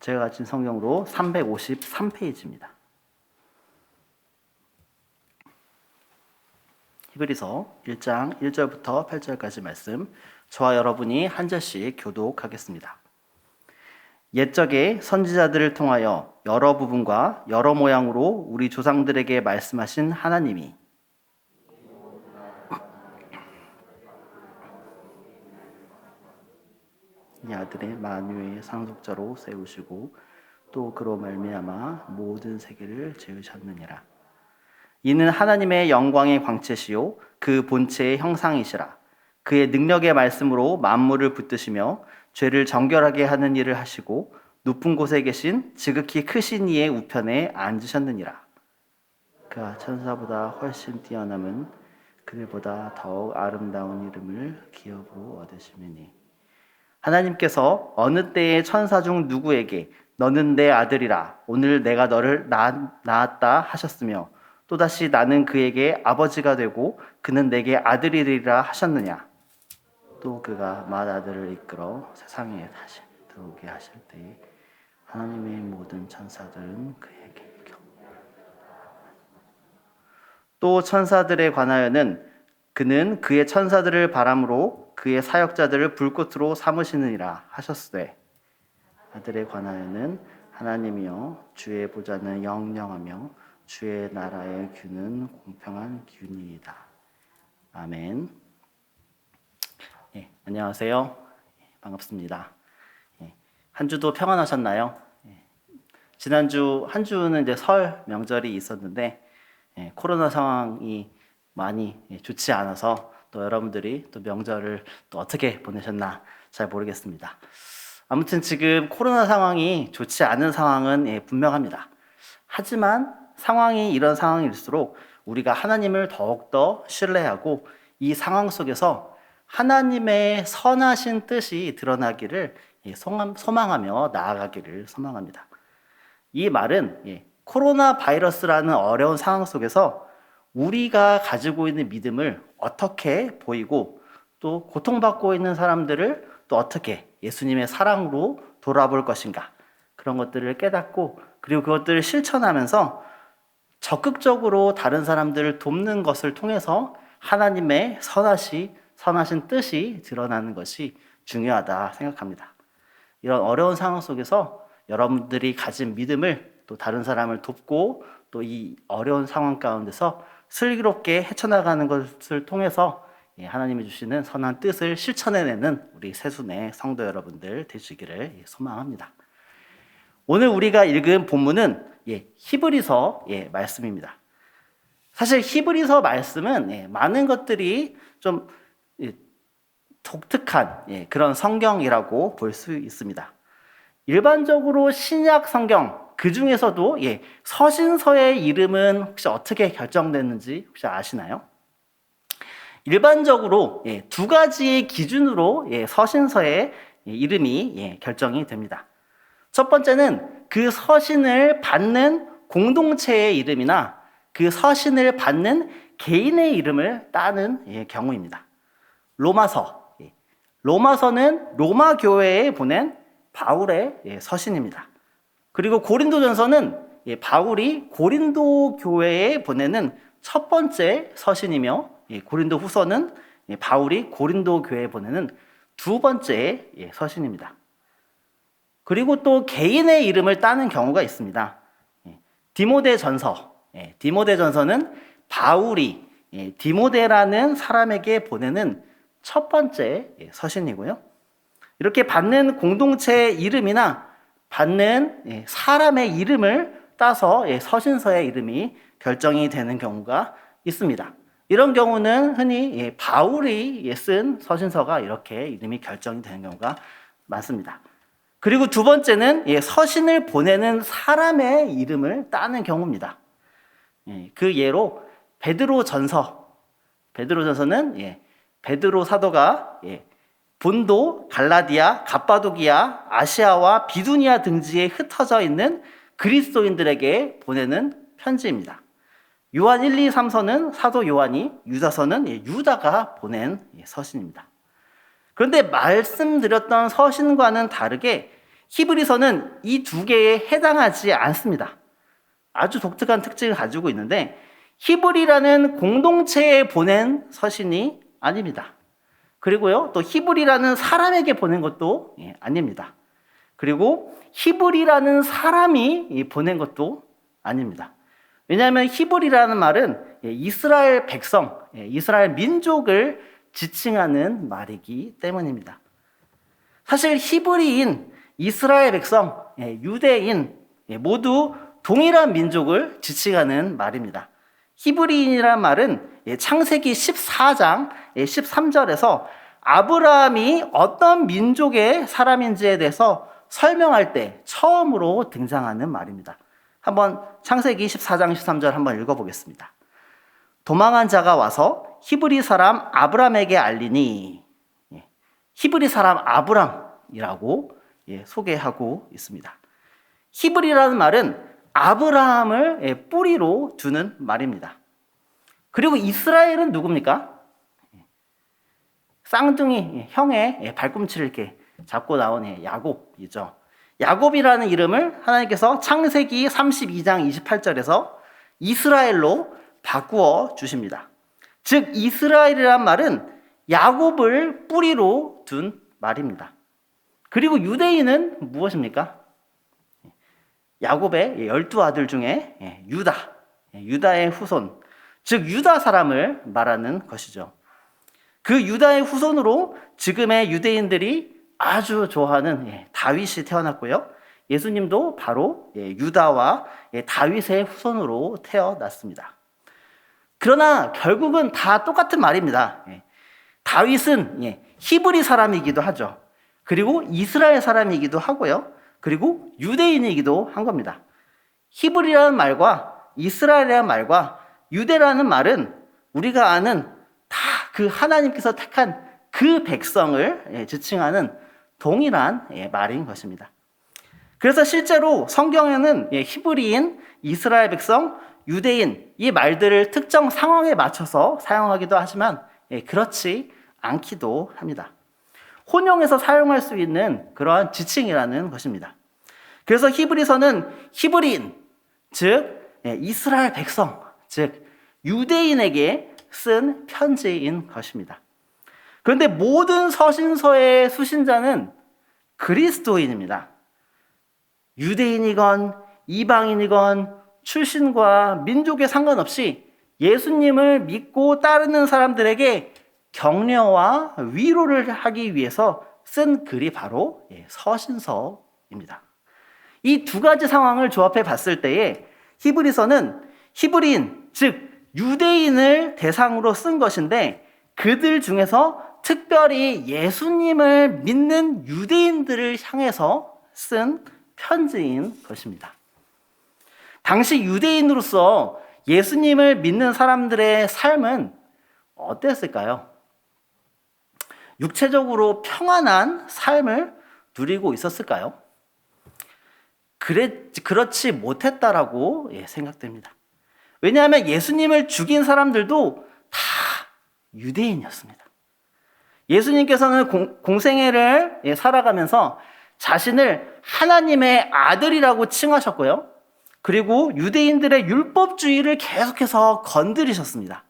제가 가진 성경으로 353페이지입니다. 히브리서 1장 1절부터 8절까지 말씀, 저와 여러분이 한 절씩 교독하겠습니다. 옛적에 선지자들을 통하여 여러 부분과 여러 모양으로 우리 조상들에게 말씀하신 하나님이 이 아들의 만유의 상속자로 세우시고 또 그로 말미암아 모든 세계를 지으셨느니라. 이는 하나님의 영광의 광채시요 그 본체의 형상이시라. 그의 능력의 말씀으로 만물을 붙드시며 죄를 정결하게 하는 일을 하시고 높은 곳에 계신 지극히 크신 이의 우편에 앉으셨느니라. 그가 천사보다 훨씬 뛰어남은 그들보다 더욱 아름다운 이름을 기업으로 얻으시느니 하나님께서 어느 때에 천사 중 누구에게 너는 내 아들이라 오늘 내가 너를 낳았다 하셨으며 또다시 나는 그에게 아버지가 되고 그는 내게 아들이 되리라 하셨느냐. 또 그가 맏아들을 이끌어 세상에 다시 들어오게 하실 때에 하나님의 모든 천사들은 그에게 또 천사들에 관하여는 그는 그의 천사들을 바람으로 그의 사역자들을 불꽃으로 삼으시느니라 하셨으되 아들에 관하여는 하나님이여 주의 보좌는 영영하며 주의 나라의 규는 공평한 규니이다. 아멘. 안녕하세요. 반갑습니다. 한 주도 평안하셨나요? 지난주 한 주는 이제 설 명절이 있었는데 코로나 상황이 많이 좋지 않아서 또 여러분들이 또 명절을 또 어떻게 보내셨나 잘 모르겠습니다. 아무튼 지금 코로나 상황이 좋지 않은 상황은 분명합니다. 하지만 상황이 이런 상황일수록 우리가 하나님을 더욱더 신뢰하고 이 상황 속에서 하나님의 선하신 뜻이 드러나기를 소망하며 나아가기를 소망합니다. 이 말은 코로나 바이러스라는 어려운 상황 속에서 우리가 가지고 있는 믿음을 어떻게 보이고 또 고통받고 있는 사람들을 또 어떻게 예수님의 사랑으로 돌아볼 것인가, 그런 것들을 깨닫고 그리고 그것들을 실천하면서 적극적으로 다른 사람들을 돕는 것을 통해서 하나님의 선하신 뜻이 드러나는 것이 중요하다 생각합니다. 이런 어려운 상황 속에서 여러분들이 가진 믿음을 또 다른 사람을 돕고 또 이 어려운 상황 가운데서 슬기롭게 헤쳐나가는 것을 통해서 하나님이 주시는 선한 뜻을 실천해내는 우리 새순의 성도 여러분들 되시기를 소망합니다. 오늘 우리가 읽은 본문은 히브리서 말씀입니다. 사실 히브리서 말씀은 많은 것들이 좀 독특한 그런 성경이라고 볼 수 있습니다. 일반적으로 신약 성경 그 중에서도 서신서의 이름은 혹시 어떻게 결정됐는지 혹시 아시나요? 일반적으로 두 가지의 기준으로 서신서의 이름이 결정이 됩니다. 첫 번째는 그 서신을 받는 공동체의 이름이나 그 서신을 받는 개인의 이름을 따는 경우입니다. 로마서는 로마 교회에 보낸 바울의 서신입니다. 그리고 고린도전서는 바울이 고린도 교회에 보내는 첫 번째 서신이며 고린도 후서는 바울이 고린도 교회에 보내는 두 번째 서신입니다. 그리고 또 개인의 이름을 따는 경우가 있습니다. 디모데전서는 바울이 디모데라는 사람에게 보내는 첫 번째 서신이고요. 이렇게 받는 공동체의 이름이나 받는 사람의 이름을 따서 서신서의 이름이 결정이 되는 경우가 있습니다. 이런 경우는 흔히 바울이 쓴 서신서가 이렇게 이름이 결정이 되는 경우가 많습니다. 그리고 두 번째는 서신을 보내는 사람의 이름을 따는 경우입니다. 그 예로 베드로전서는 베드로 사도가 본도, 갈라디아, 갑바도기아, 아시아와 비두니아 등지에 흩어져 있는 그리스도인들에게 보내는 편지입니다. 요한 1, 2, 3서는 사도 요한이, 유다서는 유다가 보낸 서신입니다. 그런데 말씀드렸던 서신과는 다르게 히브리서는 이 두 개에 해당하지 않습니다. 아주 독특한 특징을 가지고 있는데 히브리라는 공동체에 보낸 서신이 아닙니다. 그리고요, 또 히브리라는 사람에게 보낸 것도 아닙니다. 그리고 히브리라는 사람이 보낸 것도 아닙니다. 왜냐하면 히브리라는 말은 이스라엘 백성, 이스라엘 민족을 지칭하는 말이기 때문입니다. 사실 히브리인, 이스라엘 백성, 유대인 모두 동일한 민족을 지칭하는 말입니다. 히브리인이란 말은 창세기 14장 13절에서 아브라함이 어떤 민족의 사람인지에 대해서 설명할 때 처음으로 등장하는 말입니다. 한번 창세기 14장 13절 한번 읽어보겠습니다. 도망한 자가 와서 히브리 사람 아브람에게 알리니, 히브리 사람 아브람이라고 소개하고 있습니다. 히브리라는 말은 아브라함을 뿌리로 두는 말입니다. 그리고 이스라엘은 누굽니까? 쌍둥이 형의 발꿈치를 이렇게 잡고 나온 야곱이죠. 야곱이라는 이름을 하나님께서 창세기 32장 28절에서 이스라엘로 바꾸어 주십니다. 즉 이스라엘이란 말은 야곱을 뿌리로 둔 말입니다. 그리고 유대인은 무엇입니까? 야곱의 12아들 중에 유다의 후손, 즉 유다 사람을 말하는 것이죠. 그 유다의 후손으로 지금의 유대인들이 아주 좋아하는 다윗이 태어났고요. 예수님도 바로 유다와 다윗의 후손으로 태어났습니다. 그러나 결국은 다 똑같은 말입니다. 다윗은 히브리 사람이기도 하죠. 그리고 이스라엘 사람이기도 하고요. 그리고 유대인이기도 한 겁니다. 히브리라는 말과 이스라엘이라는 말과 유대라는 말은 우리가 아는 다 그 하나님께서 택한 그 백성을 지칭하는 동일한 말인 것입니다. 그래서 실제로 성경에는 히브리인, 이스라엘 백성, 유대인 이 말들을 특정 상황에 맞춰서 사용하기도 하지만 그렇지 않기도 합니다. 혼용해서 사용할 수 있는 그러한 지칭이라는 것입니다. 그래서 히브리서는 히브리인, 즉 이스라엘 백성, 즉 유대인에게 쓴 편지인 것입니다. 그런데 모든 서신서의 수신자는 그리스도인입니다. 유대인이건 이방인이건 출신과 민족에 상관없이 예수님을 믿고 따르는 사람들에게 격려와 위로를 하기 위해서 쓴 글이 바로 서신서입니다. 이 두 가지 상황을 조합해 봤을 때에 히브리서는 히브리인, 즉 유대인을 대상으로 쓴 것인데 그들 중에서 특별히 예수님을 믿는 유대인들을 향해서 쓴 편지인 것입니다. 당시 유대인으로서 예수님을 믿는 사람들의 삶은 어땠을까요? 육체적으로 평안한 삶을 누리고 있었을까요? 그렇지 못했다라고 생각됩니다. 왜냐하면 예수님을 죽인 사람들도 다 유대인이었습니다. 예수님께서는 공생애를 살아가면서 자신을 하나님의 아들이라고 칭하셨고요. 그리고 유대인들의 율법주의를 계속해서 건드리셨습니다.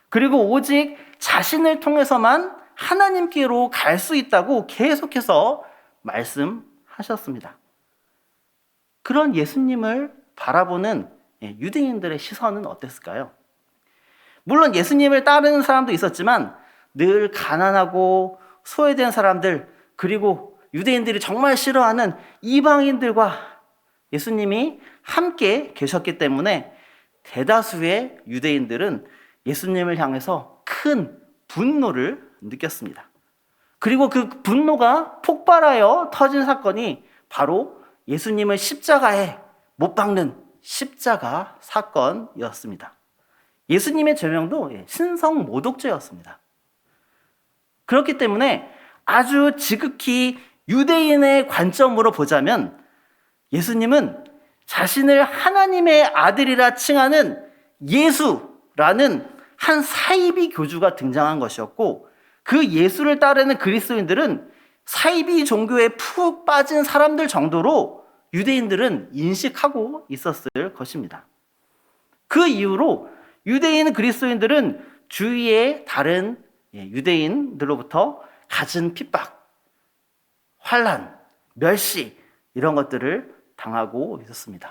그리고 오직 자신을 통해서만 하나님께로 갈 수 있다고 계속해서 말씀하셨습니다. 그런 예수님을 바라보는 유대인들의 시선은 어땠을까요? 물론 예수님을 따르는 사람도 있었지만 늘 가난하고 소외된 사람들, 그리고 유대인들이 정말 싫어하는 이방인들과 예수님이 함께 계셨기 때문에 대다수의 유대인들은 예수님을 향해서 큰 분노를 느꼈습니다. 그리고 그 분노가 폭발하여 터진 사건이 바로 예수님을 십자가에 못 박는 십자가 사건이었습니다. 예수님의 죄명도 신성모독죄였습니다. 그렇기 때문에 아주 지극히 유대인의 관점으로 보자면 예수님은 자신을 하나님의 아들이라 칭하는 예수라는 한 사이비 교주가 등장한 것이었고 그 예수를 따르는 그리스도인들은 사이비 종교에 푹 빠진 사람들 정도로 유대인들은 인식하고 있었을 것입니다. 그 이후로 유대인 그리스도인들은 주위의 다른 유대인들로부터 갖은 핍박, 환난, 멸시 이런 것들을 당하고 있었습니다.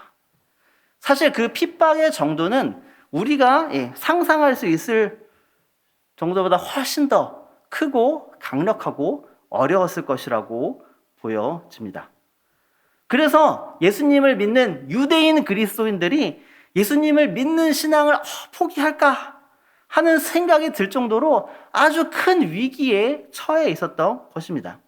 사실 그 핍박의 정도는 우리가 상상할 수 있을 정도보다 훨씬 더 크고 강력하고 어려웠을 것이라고 보여집니다. 그래서 예수님을 믿는 유대인 그리스도인들이 예수님을 믿는 신앙을 포기할까 하는 생각이 들 정도로 아주 큰 위기에 처해 있었던 것입니다.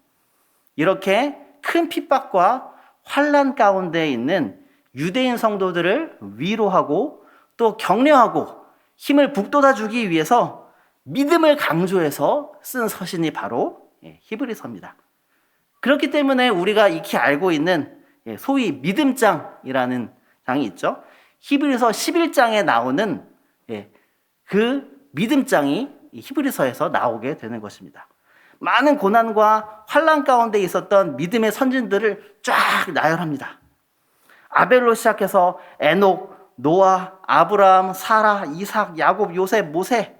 이렇게 큰 핍박과 환난 가운데 있는 유대인 성도들을 위로하고 또 격려하고 힘을 북돋아주기 위해서 믿음을 강조해서 쓴 서신이 바로 히브리서입니다. 그렇기 때문에 우리가 익히 알고 있는 소위 믿음장이라는 장이 있죠. 히브리서 11장에 나오는 그 믿음장이 히브리서에서 나오게 되는 것입니다. 많은 고난과 환난 가운데 있었던 믿음의 선진들을 쫙 나열합니다. 아벨로 시작해서 에녹, 노아, 아브라함, 사라, 이삭, 야곱, 요셉, 모세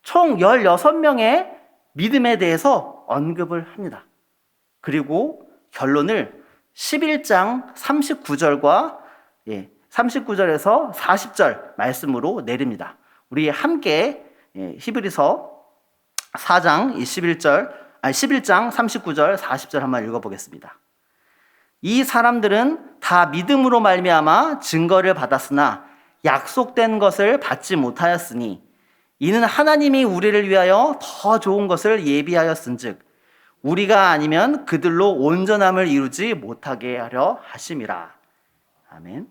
총 16명의 믿음에 대해서 언급을 합니다. 그리고 결론을 11장 39절과 39절에서 40절 말씀으로 내립니다. 우리 함께 히브리서 4장 11장 39절 40절 한번 읽어보겠습니다. 이 사람들은 다 믿음으로 말미암아 증거를 받았으나 약속된 것을 받지 못하였으니 이는 하나님이 우리를 위하여 더 좋은 것을 예비하였은즉 우리가 아니면 그들로 온전함을 이루지 못하게 하려 하심이라. 아멘.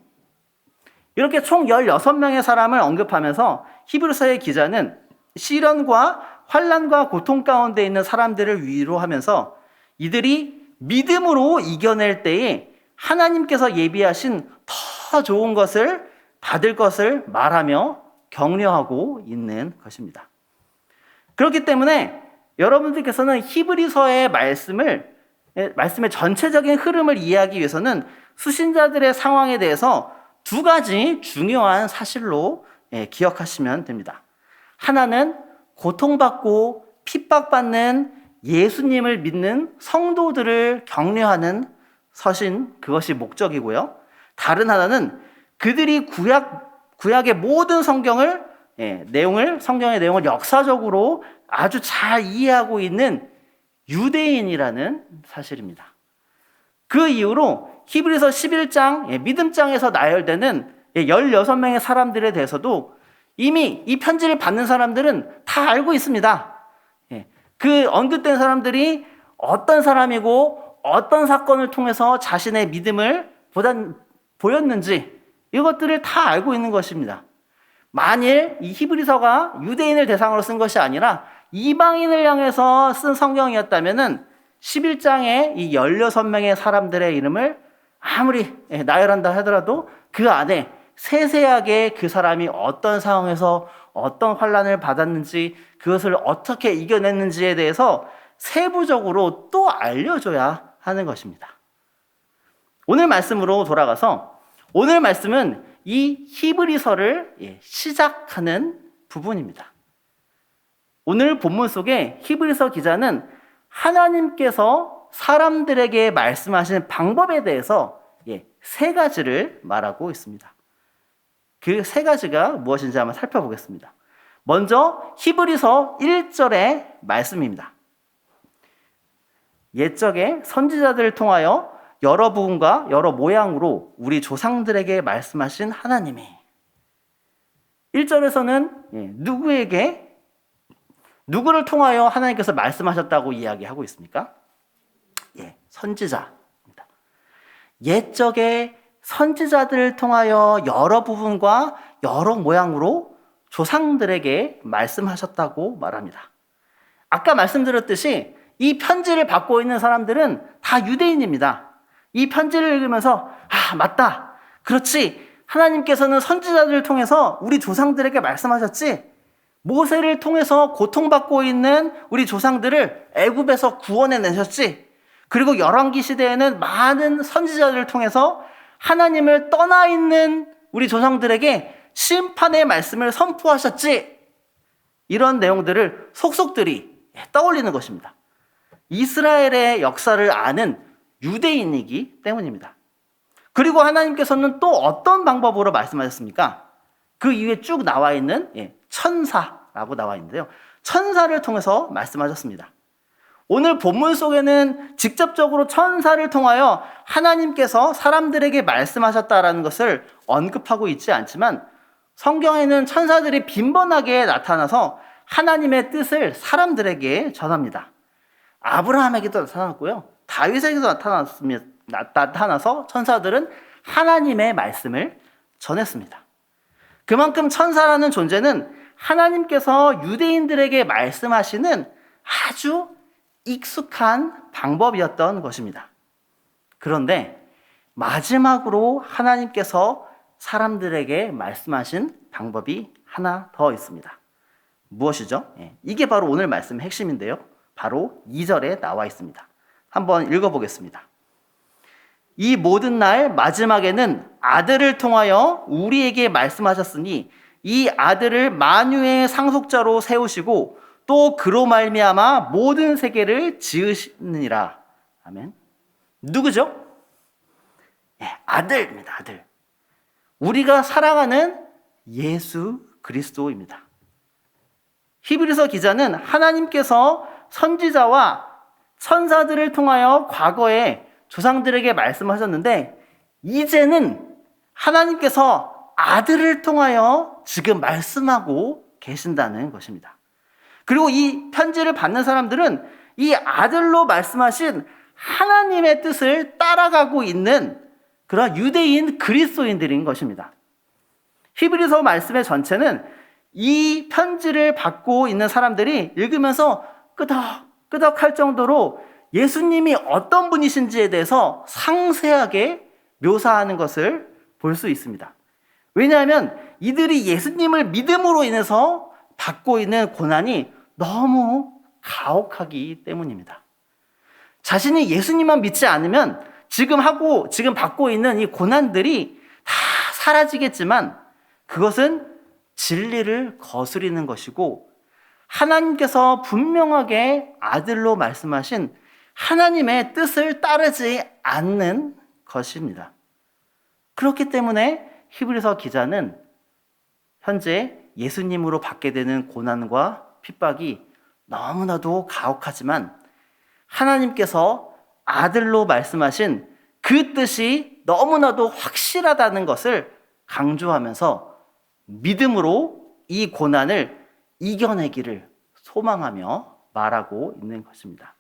이렇게 총 16명의 사람을 언급하면서 히브리서의 기자는 시련과 환난과 고통 가운데 있는 사람들을 위로하면서 이들이 믿음으로 이겨낼 때에 하나님께서 예비하신 더 좋은 것을 받을 것을 말하며 격려하고 있는 것입니다. 그렇기 때문에 여러분들께서는 히브리서의 말씀의 전체적인 흐름을 이해하기 위해서는 수신자들의 상황에 대해서 두 가지 중요한 사실로 기억하시면 됩니다. 하나는 고통받고 핍박받는 예수님을 믿는 성도들을 격려하는 서신, 그것이 목적이고요. 다른 하나는 그들이 구약의 모든 성경의 내용을 역사적으로 아주 잘 이해하고 있는 유대인이라는 사실입니다. 그 이후로 히브리서 11장 믿음장에서 나열되는 16명의 사람들에 대해서도 이미 이 편지를 받는 사람들은 다 알고 있습니다. 그 언급된 사람들이 어떤 사람이고 어떤 사건을 통해서 자신의 믿음을 보였는지 이것들을 다 알고 있는 것입니다. 만일 이 히브리서가 유대인을 대상으로 쓴 것이 아니라 이방인을 향해서 쓴 성경이었다면 11장에 이 16명의 사람들의 이름을 아무리 나열한다 하더라도 그 안에 세세하게 그 사람이 어떤 상황에서 어떤 환난을 받았는지 그것을 어떻게 이겨냈는지에 대해서 세부적으로 또 알려줘야 하는 것입니다. 오늘 말씀으로 돌아가서 오늘 말씀은 이 히브리서를 시작하는 부분입니다. 오늘 본문 속에 히브리서 기자는 하나님께서 사람들에게 말씀하시는 방법에 대해서 세 가지를 말하고 있습니다. 그 세 가지가 무엇인지 한번 살펴보겠습니다. 먼저 히브리서 1절의 말씀입니다. 옛적에 선지자들을 통하여 여러 부분과 여러 모양으로 우리 조상들에게 말씀하신 하나님이 1절에서는 누구를 통하여 하나님께서 말씀하셨다고 이야기하고 있습니까? 선지자입니다. 옛적에 선지자들을 통하여 여러 부분과 여러 모양으로 조상들에게 말씀하셨다고 말합니다. 아까 말씀드렸듯이 이 편지를 받고 있는 사람들은 다 유대인입니다. 이 편지를 읽으면서 맞다. 그렇지. 하나님께서는 선지자들을 통해서 우리 조상들에게 말씀하셨지. 모세를 통해서 고통받고 있는 우리 조상들을 애굽에서 구원해내셨지. 그리고 열왕기 시대에는 많은 선지자들을 통해서 하나님을 떠나 있는 우리 조상들에게 심판의 말씀을 선포하셨지. 이런 내용들을 속속들이 떠올리는 것입니다. 이스라엘의 역사를 아는 유대인이기 때문입니다. 그리고 하나님께서는 또 어떤 방법으로 말씀하셨습니까? 그 이후에 쭉 나와 있는 천사라고 나와 있는데요. 천사를 통해서 말씀하셨습니다. 오늘 본문 속에는 직접적으로 천사를 통하여 하나님께서 사람들에게 말씀하셨다라는 것을 언급하고 있지 않지만 성경에는 천사들이 빈번하게 나타나서 하나님의 뜻을 사람들에게 전합니다. 아브라함에게도 나타났고요. 다윗에게도 나타나서 천사들은 하나님의 말씀을 전했습니다. 그만큼 천사라는 존재는 하나님께서 유대인들에게 말씀하시는 아주 익숙한 방법이었던 것입니다. 그런데 마지막으로 하나님께서 사람들에게 말씀하신 방법이 하나 더 있습니다. 무엇이죠? 이게 바로 오늘 말씀의 핵심인데요. 바로 2절에 나와 있습니다. 한번 읽어보겠습니다. 이 모든 날 마지막에는 아들을 통하여 우리에게 말씀하셨으니 이 아들을 만유의 상속자로 세우시고 또 그로 말미암아 모든 세계를 지으시느니라. 아멘. 누구죠? 아들입니다. 아들. 우리가 사랑하는 예수 그리스도입니다. 히브리서 기자는 하나님께서 선지자와 천사들을 통하여 과거에 조상들에게 말씀하셨는데 이제는 하나님께서 아들을 통하여 지금 말씀하고 계신다는 것입니다. 그리고 이 편지를 받는 사람들은 이 아들로 말씀하신 하나님의 뜻을 따라가고 있는 그런 유대인 그리스도인들인 것입니다. 히브리서 말씀의 전체는 이 편지를 받고 있는 사람들이 읽으면서 끄덕끄덕할 정도로 예수님이 어떤 분이신지에 대해서 상세하게 묘사하는 것을 볼 수 있습니다. 왜냐하면 이들이 예수님을 믿음으로 인해서 받고 있는 고난이 너무 가혹하기 때문입니다. 자신이 예수님만 믿지 않으면 지금 받고 있는 이 고난들이 다 사라지겠지만 그것은 진리를 거스리는 것이고 하나님께서 분명하게 아들로 말씀하신 하나님의 뜻을 따르지 않는 것입니다. 그렇기 때문에 히브리서 기자는 현재 예수님으로 받게 되는 고난과 핍박이 너무나도 가혹하지만 하나님께서 아들로 말씀하신 그 뜻이 너무나도 확실하다는 것을 강조하면서 믿음으로 이 고난을 이겨내기를 소망하며 말하고 있는 것입니다.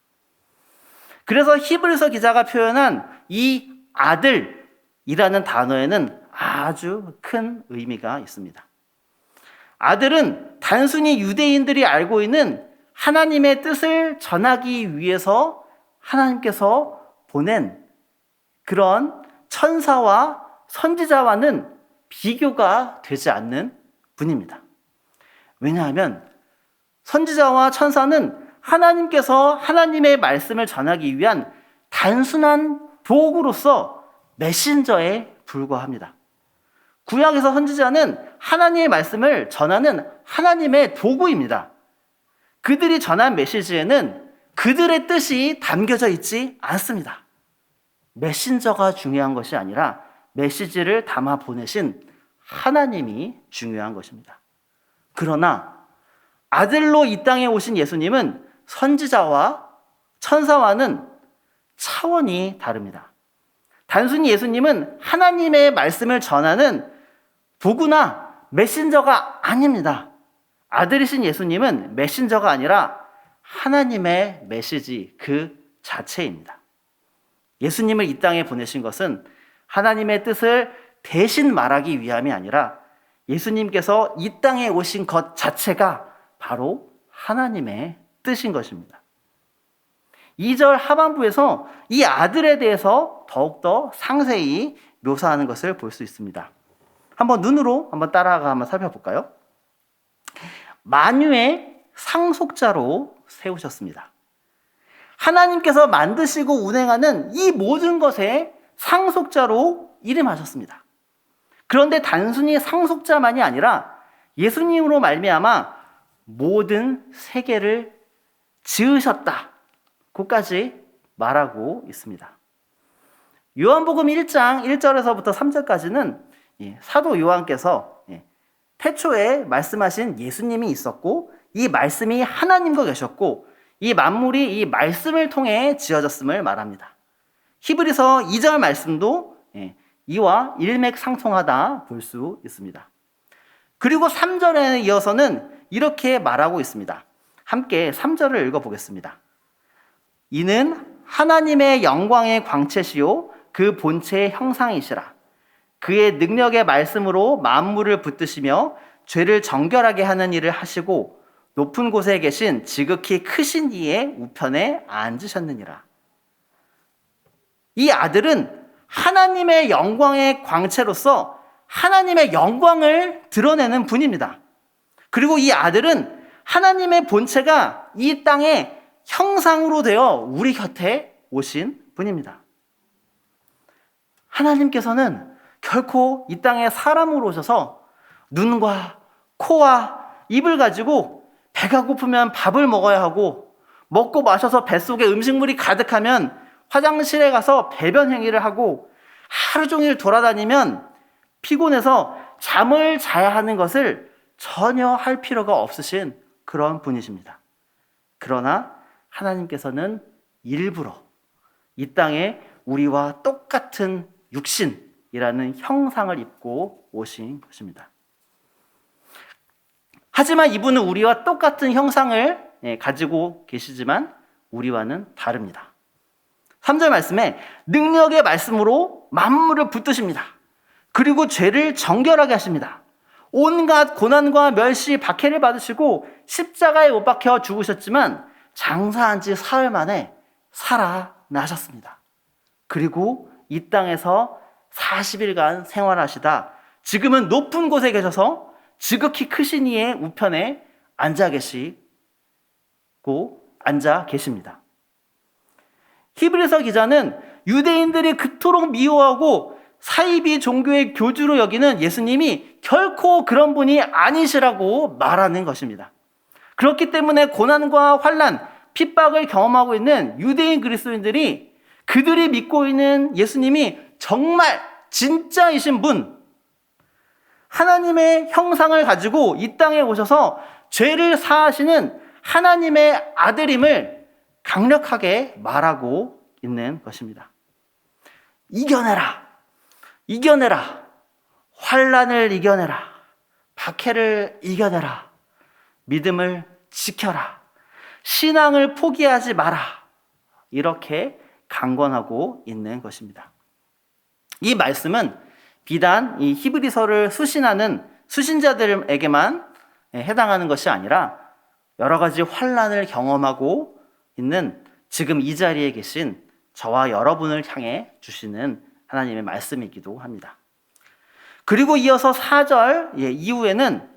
그래서 히브리서 기자가 표현한 이 아들이라는 단어에는 아주 큰 의미가 있습니다. 아들은 단순히 유대인들이 알고 있는 하나님의 뜻을 전하기 위해서 하나님께서 보낸 그런 천사와 선지자와는 비교가 되지 않는 분입니다. 왜냐하면 선지자와 천사는 하나님께서 하나님의 말씀을 전하기 위한 단순한 도구로서 메신저에 불과합니다. 구약에서 선지자는 하나님의 말씀을 전하는 하나님의 도구입니다. 그들이 전한 메시지에는 그들의 뜻이 담겨져 있지 않습니다. 메신저가 중요한 것이 아니라 메시지를 담아 보내신 하나님이 중요한 것입니다. 그러나 아들로 이 땅에 오신 예수님은 선지자와 천사와는 차원이 다릅니다. 단순히 예수님은 하나님의 말씀을 전하는 도구나 메신저가 아닙니다. 아들이신 예수님은 메신저가 아니라 하나님의 메시지 그 자체입니다. 예수님을 이 땅에 보내신 것은 하나님의 뜻을 대신 말하기 위함이 아니라 예수님께서 이 땅에 오신 것 자체가 바로 하나님의 뜻인 것입니다. 2절 하반부에서 이 아들에 대해서 더욱더 상세히 묘사하는 것을 볼 수 있습니다. 한번 눈으로 한번 따라가 한번 살펴볼까요? 만유의 상속자로 세우셨습니다. 하나님께서 만드시고 운행하는 이 모든 것의 상속자로 이름하셨습니다. 그런데 단순히 상속자만이 아니라 예수님으로 말미암아 모든 세계를 지으셨다고까지 말하고 있습니다. 요한복음 1장 1절에서부터 3절까지는 사도 요한께서 태초에 말씀하신 예수님이 있었고 이 말씀이 하나님과 계셨고 이 만물이 이 말씀을 통해 지어졌음을 말합니다. 히브리서 2절 말씀도 이와 일맥상통하다 볼 수 있습니다. 그리고 3절에 이어서는 이렇게 말하고 있습니다. 함께 3절을 읽어보겠습니다. 이는 하나님의 영광의 광채시요 그 본체의 형상이시라. 그의 능력의 말씀으로 만물을 붙드시며 죄를 정결하게 하는 일을 하시고 높은 곳에 계신 지극히 크신 이의 우편에 앉으셨느니라. 이 아들은 하나님의 영광의 광채로서 하나님의 영광을 드러내는 분입니다. 그리고 이 아들은 하나님의 본체가 이 땅의 형상으로 되어 우리 곁에 오신 분입니다. 하나님께서는 결코 이 땅에 사람으로 오셔서 눈과 코와 입을 가지고 배가 고프면 밥을 먹어야 하고 먹고 마셔서 뱃속에 음식물이 가득하면 화장실에 가서 배변 행위를 하고 하루 종일 돌아다니면 피곤해서 잠을 자야 하는 것을 전혀 할 필요가 없으신 그런 분이십니다. 그러나 하나님께서는 일부러 이 땅에 우리와 똑같은 육신이라는 형상을 입고 오신 것입니다. 하지만 이분은 우리와 똑같은 형상을 가지고 계시지만 우리와는 다릅니다. 3절 말씀에 능력의 말씀으로 만물을 붙드십니다. 그리고 죄를 정결하게 하십니다. 온갖 고난과 멸시, 박해를 받으시고 십자가에 못 박혀 죽으셨지만 장사한 지 사흘 만에 살아나셨습니다. 그리고 이 땅에서 40일간 생활하시다 지금은 높은 곳에 계셔서 지극히 크신 이의 우편에 앉아 계십니다. 히브리서 기자는 유대인들이 그토록 미워하고 사이비 종교의 교주로 여기는 예수님이 결코 그런 분이 아니시라고 말하는 것입니다. 그렇기 때문에 고난과 환난, 핍박을 경험하고 있는 유대인 그리스도인들이 그들이 믿고 있는 예수님이 정말 진짜이신 분, 하나님의 형상을 가지고 이 땅에 오셔서 죄를 사하시는 하나님의 아들임을 강력하게 말하고 있는 것입니다. 이겨내라. 환난을 이겨내라. 박해를 이겨내라. 믿음을 지켜라. 신앙을 포기하지 마라. 이렇게 강권하고 있는 것입니다. 이 말씀은 비단 이 히브리서를 수신하는 수신자들에게만 해당하는 것이 아니라 여러 가지 환난을 경험하고 있는 지금 이 자리에 계신 저와 여러분을 향해 주시는 하나님의 말씀이기도 합니다. 그리고 이어서 4절 이후에는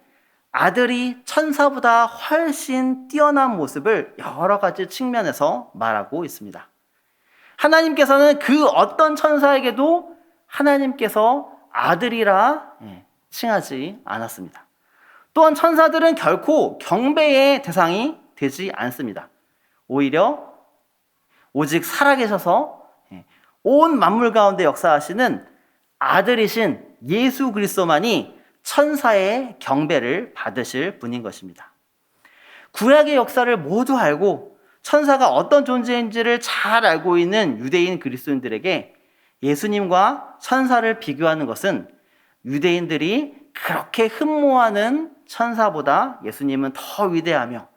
아들이 천사보다 훨씬 뛰어난 모습을 여러 가지 측면에서 말하고 있습니다. 하나님께서는 그 어떤 천사에게도 하나님께서 아들이라 칭하지 않았습니다. 또한 천사들은 결코 경배의 대상이 되지 않습니다. 오직 살아계셔서 온 만물 가운데 역사하시는 아들이신 예수 그리스도만이 천사의 경배를 받으실 분인 것입니다. 구약의 역사를 모두 알고 천사가 어떤 존재인지를 잘 알고 있는 유대인 그리스도인들에게 예수님과 천사를 비교하는 것은 유대인들이 그렇게 흠모하는 천사보다 예수님은 더 위대하며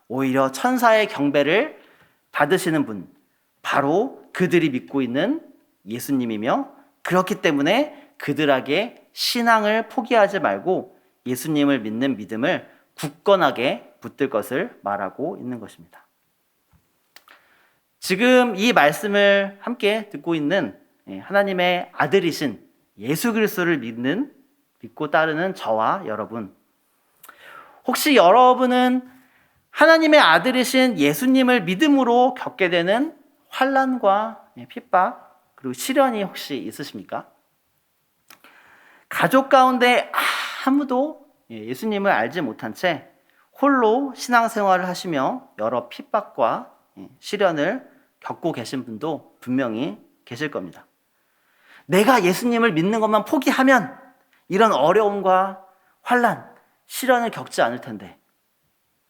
오히려 천사의 경배를 받으시는 분, 바로 그들이 믿고 있는 예수님이며 그렇기 때문에 그들에게 신앙을 포기하지 말고 예수님을 믿는 믿음을 굳건하게 붙들 것을 말하고 있는 것입니다. 지금 이 말씀을 함께 듣고 있는 하나님의 아들이신 예수 그리스도를 믿고 따르는 저와 여러분, 혹시 여러분은 하나님의 아들이신 예수님을 믿음으로 겪게 되는 환난과 핍박 그리고 시련이 혹시 있으십니까? 가족 가운데 아무도 예수님을 알지 못한 채 홀로 신앙생활을 하시며 여러 핍박과 시련을 겪고 계신 분도 분명히 계실 겁니다. 내가 예수님을 믿는 것만 포기하면 이런 어려움과 환난, 시련을 겪지 않을 텐데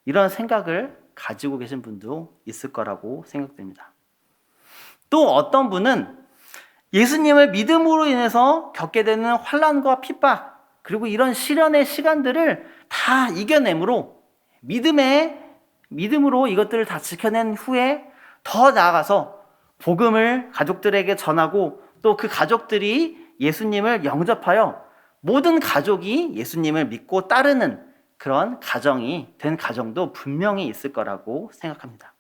이런 생각을 가지고 계신 분도 있을 거라고 생각됩니다. 또 어떤 분은 예수님을 믿음으로 인해서 겪게 되는 환난과 핍박 그리고 이런 시련의 시간들을 다 이겨내므로 믿음으로 이것들을 다 지켜낸 후에 더 나아가서 복음을 가족들에게 전하고 또 그 가족들이 예수님을 영접하여 모든 가족이 예수님을 믿고 따르는 그런 가정이 된 가정도 분명히 있을 거라고 생각합니다.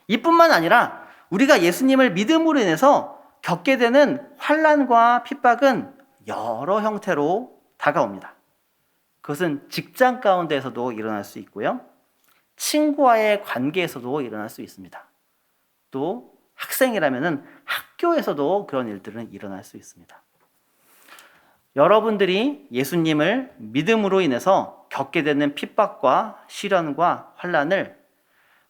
이뿐만 아니라 우리가 예수님을 믿음으로 인해서 겪게 되는 환난과 핍박은 여러 형태로 다가옵니다. 그것은 직장 가운데에서도 일어날 수 있고요. 친구와의 관계에서도 일어날 수 있습니다. 또 학생이라면 학교에서도 그런 일들은 일어날 수 있습니다. 여러분들이 예수님을 믿음으로 인해서 겪게 되는 핍박과 시련과 환난을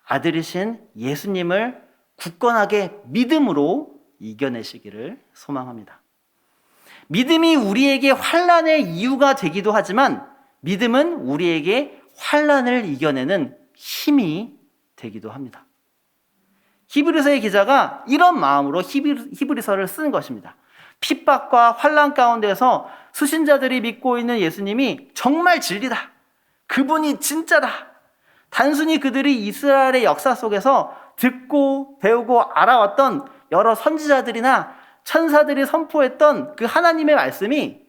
아들이신 예수님을 굳건하게 믿음으로 이겨내시기를 소망합니다. 믿음이 우리에게 환난의 이유가 되기도 하지만 믿음은 우리에게 환난을 이겨내는 힘이 되기도 합니다. 히브리서의 기자가 이런 마음으로 히브리서를 쓴 것입니다. 핍박과 환난 가운데서 수신자들이 믿고 있는 예수님이 정말 진리다. 그분이 진짜다. 단순히 그들이 이스라엘의 역사 속에서 듣고 배우고 알아왔던 여러 선지자들이나 천사들이 선포했던 그 하나님의 말씀이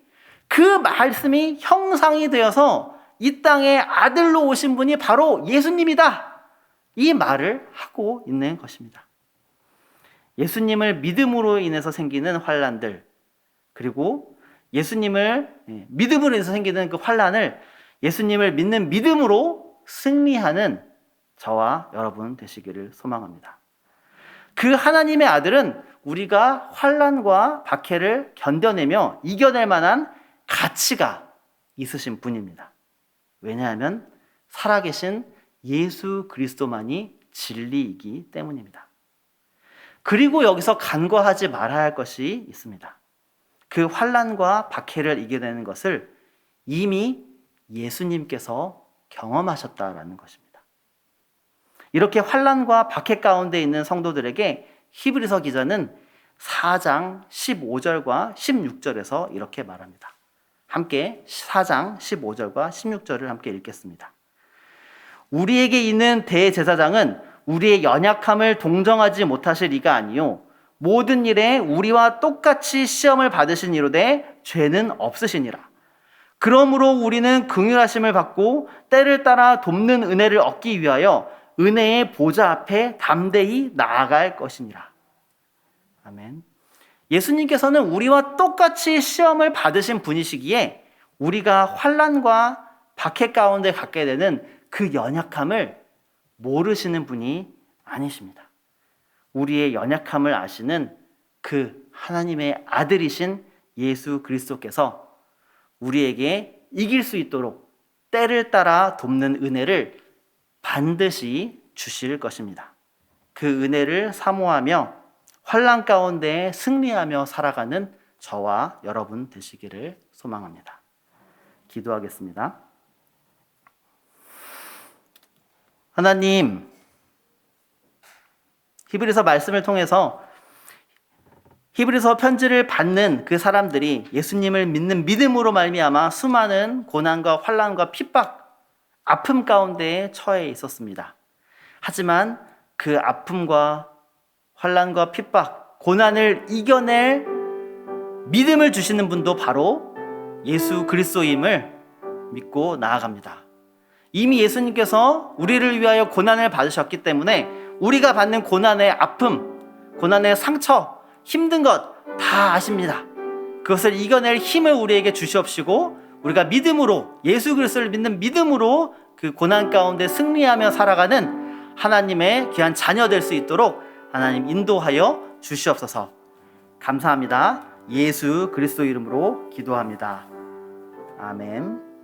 그 말씀이 형상이 되어서 이 땅에 아들로 오신 분이 바로 예수님이다. 이 말을 하고 있는 것입니다. 예수님을 믿음으로 인해서 생기는 환난들 그리고 예수님을 믿음으로 인해서 생기는 그 환난을 예수님을 믿는 믿음으로 승리하는 저와 여러분 되시기를 소망합니다. 그 하나님의 아들은 우리가 환난과 박해를 견뎌내며 이겨낼 만한 가치가 있으신 분입니다. 왜냐하면 살아계신 예수 그리스도만이 진리이기 때문입니다. 그리고 여기서 간과하지 말아야 할 것이 있습니다. 그 환난과 박해를 이겨내는 것을 이미 예수님께서 경험하셨다라는 것입니다. 이렇게 환난과 박해 가운데 있는 성도들에게 히브리서 기자는 4장 15절과 16절에서 이렇게 말합니다. 함께 4장 15절과 16절을 함께 읽겠습니다. 우리에게 있는 대제사장은 우리의 연약함을 동정하지 못하실 이가 아니요 모든 일에 우리와 똑같이 시험을 받으신 이로되 죄는 없으시니라. 그러므로 우리는 긍휼하심을 받고 때를 따라 돕는 은혜를 얻기 위하여 은혜의 보좌 앞에 담대히 나아갈 것이니라. 아멘. 예수님께서는 우리와 똑같이 시험을 받으신 분이시기에 우리가 환난과 박해 가운데 갖게 되는 그 연약함을 모르시는 분이 아니십니다. 우리의 연약함을 아시는 그 하나님의 아들이신 예수 그리스도께서 우리에게 이길 수 있도록 때를 따라 돕는 은혜를 반드시 주실 것입니다. 그 은혜를 사모하며 환난 가운데 승리하며 살아가는 저와 여러분 되시기를 소망합니다. 기도하겠습니다. 하나님, 히브리서 말씀을 통해서 히브리서 편지를 받는 그 사람들이 예수님을 믿는 믿음으로 말미암아 수많은 고난과 환난과 핍박, 아픔 가운데 처해 있었습니다. 하지만 그 아픔과 환난과 핍박, 고난을 이겨낼 믿음을 주시는 분도 바로 예수 그리스도임을 믿고 나아갑니다. 이미 예수님께서 우리를 위하여 고난을 받으셨기 때문에 우리가 받는 고난의 아픔, 고난의 상처, 힘든 것 다 아십니다. 그것을 이겨낼 힘을 우리에게 주시옵시고 우리가 믿음으로, 예수 그리스도를 믿는 믿음으로 그 고난 가운데 승리하며 살아가는 하나님의 귀한 자녀 될 수 있도록 하나님 인도하여 주시옵소서. 감사합니다. 예수 그리스도 이름으로 기도합니다. 아멘.